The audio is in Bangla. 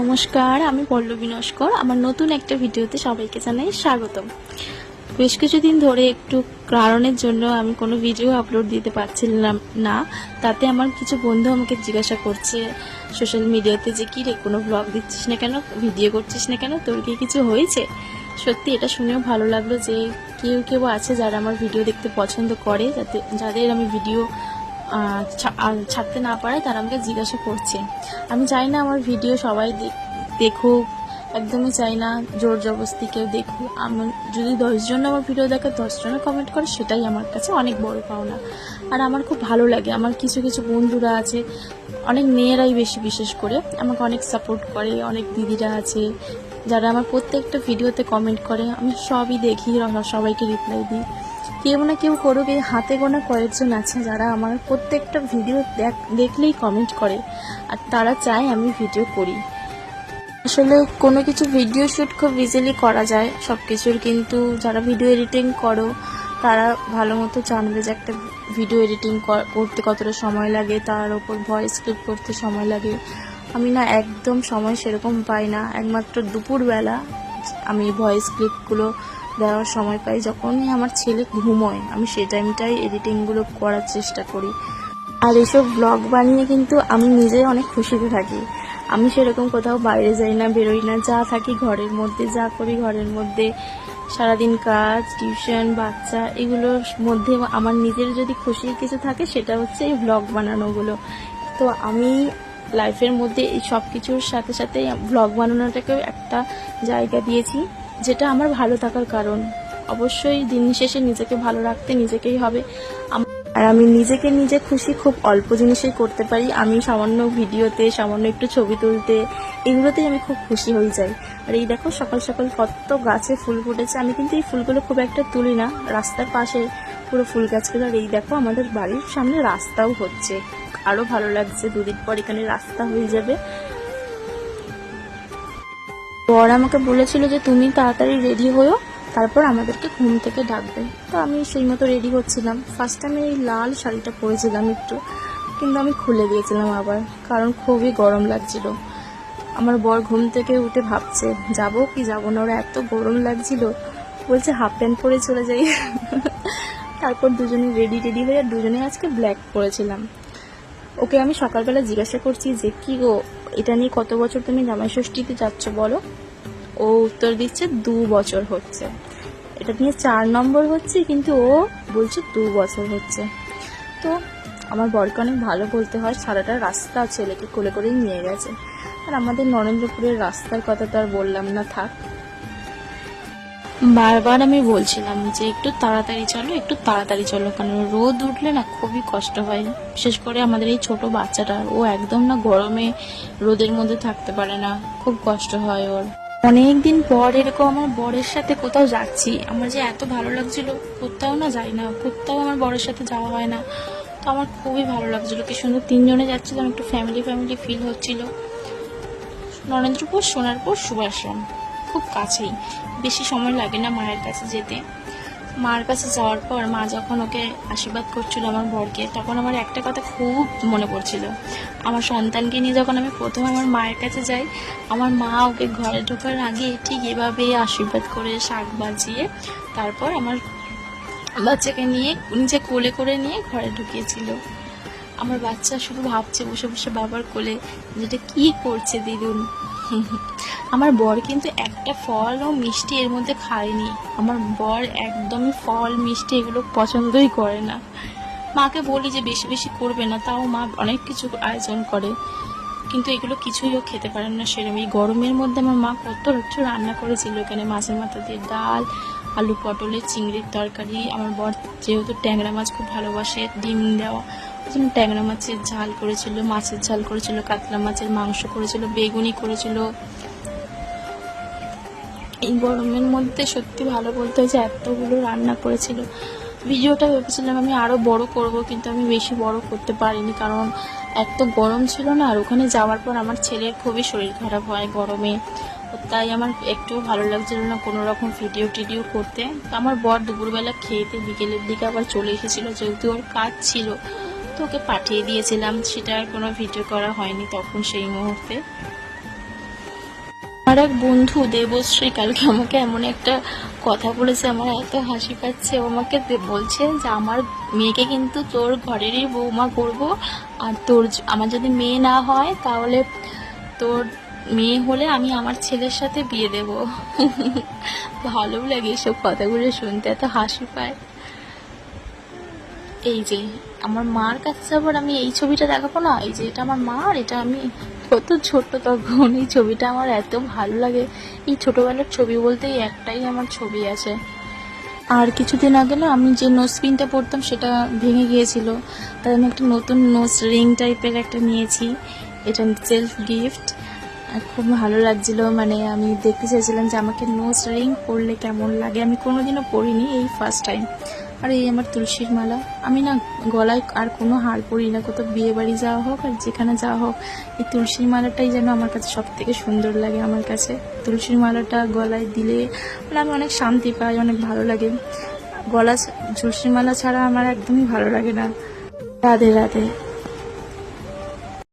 নমস্কার, আমি পল্লবী নস্কর। আমার নতুন একটা ভিডিওতে সবাইকে জানাই স্বাগতম। বেশ কিছুদিন ধরে একটু কারণের জন্য আমি কোনো ভিডিও আপলোড দিতে পারছিলাম না। তাতে আমার কিছু বন্ধু আমাকে জিজ্ঞাসা করছে সোশ্যাল মিডিয়াতে যে কী রে, কোনো ব্লগ দিচ্ছিস না কেন, ভিডিও করছিস না কেন, তোর কি কিছু হয়েছে? সত্যি এটা শুনেও ভালো লাগলো যে কেউ কেউ আছে যারা আমার ভিডিও দেখতে পছন্দ করে, যাদের আমি ভিডিও ছাড়তে না পারে তারা আমাকে জিজ্ঞাসা করছে। আমি চাই না আমার ভিডিও সবাই দেখুক, একদমই চাই না জোর জবরদস্তি কেউ দেখুক। আমার যদি 10 জন আমার ভিডিও দেখে 10 জনে কমেন্ট করে, সেটাই আমার কাছে অনেক বড় পাওনা। আর আমার খুব ভালো লাগে, আমার কিছু কিছু বন্ধুরা আছে, অনেক মেয়েরাই বেশি বিশেষ করে আমাকে অনেক সাপোর্ট করে। অনেক দিদিরা আছে যারা আমার প্রত্যেকটা ভিডিওতে কমেন্ট করে, আমি সবই দেখি, সবাইকে রিপ্লাই দিই। কেউ না কেউ করুক, এই হাতে গোনা কয়েকজন আছে যারা আমার প্রত্যেকটা ভিডিও দেখলেই কমেন্ট করে, আর তারা চায় আমি ভিডিও করি। আসলে কোনো কিছু ভিডিও শ্যুট খুব ইজিলি করা যায় সব কিছুর, কিন্তু যারা ভিডিও এডিটিং করো তারা ভালো মতো জানবে যে একটা ভিডিও এডিটিং করতে কতটা সময় লাগে, তার ওপর ভয়েস ক্লিপ করতে সময় লাগে। আমি না একদম সময় সেরকম পাই না, একমাত্র দুপুরবেলা আমি ভয়েস ক্লিপগুলো দেওয়ার সময় পাই, যখনই আমার ছেলে ঘুমোয় আমি সেই টাইমটাই এডিটিংগুলো করার চেষ্টা করি। আর এইসব ব্লগ বানিয়ে কিন্তু আমি নিজেই অনেক খুশিতে থাকি। আমি সেরকম কোথাও বাইরে যাই না, বেরোই না, যা থাকি ঘরের মধ্যে, যা করি ঘরের মধ্যে। সারাদিন কাজ, টিউশন, বাচ্চা, এগুলোর মধ্যে আমার নিজের যদি খুশির কিছু থাকে সেটা হচ্ছে এই ব্লগ বানানোগুলো। তো আমি লাইফের মধ্যে এই সব কিছুর সাথে সাথে ব্লগ বানানোটাকেও একটা জায়গা দিয়েছি, যেটা আমার ভালো থাকার কারণ। অবশ্যই দিন শেষে নিজেকে ভালো রাখতে নিজেকেই হবে। আর আমি নিজেকে নিজে খুশি খুব অল্প জিনিসেই করতে পারি। আমি সামান্য ভিডিওতে, সামান্য একটু ছবি তুলতে, এগুলোতেই আমি খুব খুশি হয়ে যাই। আর এই দেখো সকাল সকাল কত গাছে ফুল ফুটেছে। আমি কিন্তু এই ফুলগুলো খুব একটা তুলি না, রাস্তার পাশে পুরো ফুল গাছগুলো। আর এই দেখো আমাদের বাড়ির সামনে রাস্তাও হচ্ছে, আরো ভালো লাগছে। 2 দিন পর এখানে রাস্তা হয়ে যাবে। বর আমাকে বলেছিল যে তুমি তাড়াতাড়ি রেডি হয়েও, তারপর আমাদেরকে ঘুম থেকে ডাকবে। তো আমি সেই মতো রেডি হচ্ছিলাম। ফার্স্ট টাইমে এই লাল শাড়িটা পরেছিলাম একটু, কিন্তু আমি খুলে দিয়েছিলাম আবার, কারণ খুবই গরম লাগছিল। আমার বর ঘুম থেকে উঠে ভাবছে যাবো কি যাবো না, ওরা এত গরম লাগছিল, বলছে হাফ প্যান্ট পরে চলে যাই। তারপর দুজনে রেডি হয়ে দুজনে আজকে ব্ল্যাক পরেছিলাম। ওকে আমি সকালবেলা জিজ্ঞাসা করছি যে কি গো, এটা নিয়ে কত বছর তুমি জামাই ষষ্ঠীতে যাচ্ছ বলো? ও উত্তর দিচ্ছে 2 বছর হচ্ছে। এটা নিয়ে 4 নম্বর হচ্ছে, কিন্তু ও বলছে 2 বছর হচ্ছে। তো আমার বরকে অনেক ভালো বলতে হয়, সারাটা রাস্তা ছেলেকে কোলে করেই নিয়ে গেছে। আর আমাদের নরেন্দ্রপুরের রাস্তার কথা তো আর বললাম না, থাক। বারবার আমি বলছিলাম যে একটু তাড়াতাড়ি চলো, একটু তাড়াতাড়ি চলো, কারণ রোদ উঠলে না খুবই কষ্ট হয়। বিশেষ করে আমাদের এই ছোট বাচ্চাটা, ও একদম না গরমে রোদের মধ্যে থাকতে পারে না, খুব কষ্ট হয় ওর। অনেকদিন পর এরকম আমার বরের সাথে কোথাও যাচ্ছি, আমার যে এত ভালো লাগছিল। কোথাও না যাই না, কোথাও আমার বরের সাথে যাওয়া হয় না, তো আমার খুবই ভালো লাগছিল। কি সুন্দর 3 জনে যাচ্ছিলাম, একটু ফ্যামিলি ফিল হচ্ছিল। নরেন্দ্রপুর, সোনারপুর, সুভাষগ্রাম খুব কাছেই, বেশি সময় লাগে না মায়ের কাছে যেতে। মার কাছে যাওয়ার পর মা যখন ওকে আশীর্বাদ করছিল আমার বরকে, তখন আমার একটা কথা খুব মনে পড়ছিল। আমার সন্তানকে নিয়ে যখন আমি প্রথম আমার মায়ের কাছে যাই, আমার মা ওকে ঘরে ঢোকার আগে ঠিক এভাবে আশীর্বাদ করে শাক বাজিয়ে তারপর আমার বাচ্চাকে নিয়ে নিজে কোলে করে নিয়ে ঘরে ঢুকিয়েছিল। আমার বাচ্চা শুধু ভাবছে বসে বসে বাবার কোলে, যেটা কি করছে দিদুন। আমার বর কিন্তু একটা ফল ও মিষ্টি এর মধ্যে খায়নি। আমার বর একদমই ফল মিষ্টি এগুলো পছন্দই করে না। মাকে বলি যে বেশি বেশি করবে না, তাও মা অনেক কিছু আয়োজন করে, কিন্তু এগুলো কিছুই ও খেতে পারে না সেরকম। এই গরমের মধ্যে আমার মা কত কিছু রান্না করেছিল এখানে, মাছের মাথা দিয়ে ডাল, আলু পটলের চিংড়ির তরকারি। আমার বর যেহেতু ট্যাংরা মাছ খুব ভালোবাসে, ডিম দেওয়া, ট্যাংরা মাছের ঝাল করেছিল, মাছের ঝাল করেছিল, কাতলা মাছের মাংস করেছিল, বেগুনি করেছিল। এই গরমের মধ্যে সত্যি ভালো বলতে হয়েছে এতগুলো রান্না করেছিল। ভিডিওটা ভেবেছিলাম আমি আরও বড় করব, কিন্তু আমি বেশি বড় করতে পারিনি, কারণ এত গরম ছিল না। আর ওখানে যাওয়ার পর আমার ছেলের খুবই শরীর খারাপ হয় গরমে, তাই আমার একটু ভালো লাগছিল না কোনো রকম ভিডিও করতে। আমার বর দুপুরবেলা খেয়েতে বিকেলের দিকে আবার চলে এসেছিলো, যেহেতু ওর কাজ ছিল, তো ওকে পাঠিয়ে দিয়েছিলাম। সেটা আর কোনো ভিডিও করা হয়নি তখন সেই মুহূর্তে। আর এক বন্ধু দেবশ্রী কালকে আমাকে এমন একটা কথা বলেছে, আমার এত হাসি পাচ্ছে। ও আমাকে বলছে যে আমার মেয়েকে কিন্তু তোর ঘরেরই বৌমা করব, আর আমার যদি মেয়ে না হয় তাহলে তোর মেয়ে হলে আমি আমার ছেলের সাথে বিয়ে দেব। ভালো লাগে এসব কথাগুলো শুনতে, এত হাসি পায়। এই যে আমার মার কাছে যাবার আমি এই ছবিটা দেখাবো না, এই যে এটা আমার মা, আর এটা আমি কত ছোট তখন। এই ছবিটা আমার এত ভালো লাগে। এই ছোটবেলার ছবি বলতে এই একটাই আমার ছবি আছে। আর কিছুদিন আগে না আমি যে নোজ পিনটা পরতাম সেটা ভেঙে গিয়েছিল, তাই আমি একটা নতুন নোজ রিং টাইপের একটা নিয়েছি। এটা সেলফ গিফট, খুব ভালো লাগছিল। মানে আমি দেখতে চাইছিলাম যে আমাকে নোজ রিং পরলে কেমন লাগে, আমি কোনোদিনও পরিনি, এই ফার্স্ট টাইম। আর এই আমার তুলসীর মালা, আমি না গলায় আর কোনো হার পরি না, কোথাও বিয়ে বাড়ি যাওয়া হোক আর যেখানে যাওয়া হোক, এই তুলসীর মালাটাই যেন আমার কাছে সব থেকে সুন্দর লাগে। আমার কাছে তুলসীর মালাটা গলায় দিলে মানে আমি অনেক শান্তি পাই, অনেক ভালো লাগে। তুলসীর মালা ছাড়া আমার একদমই ভালো লাগে না। রাধে রাধে।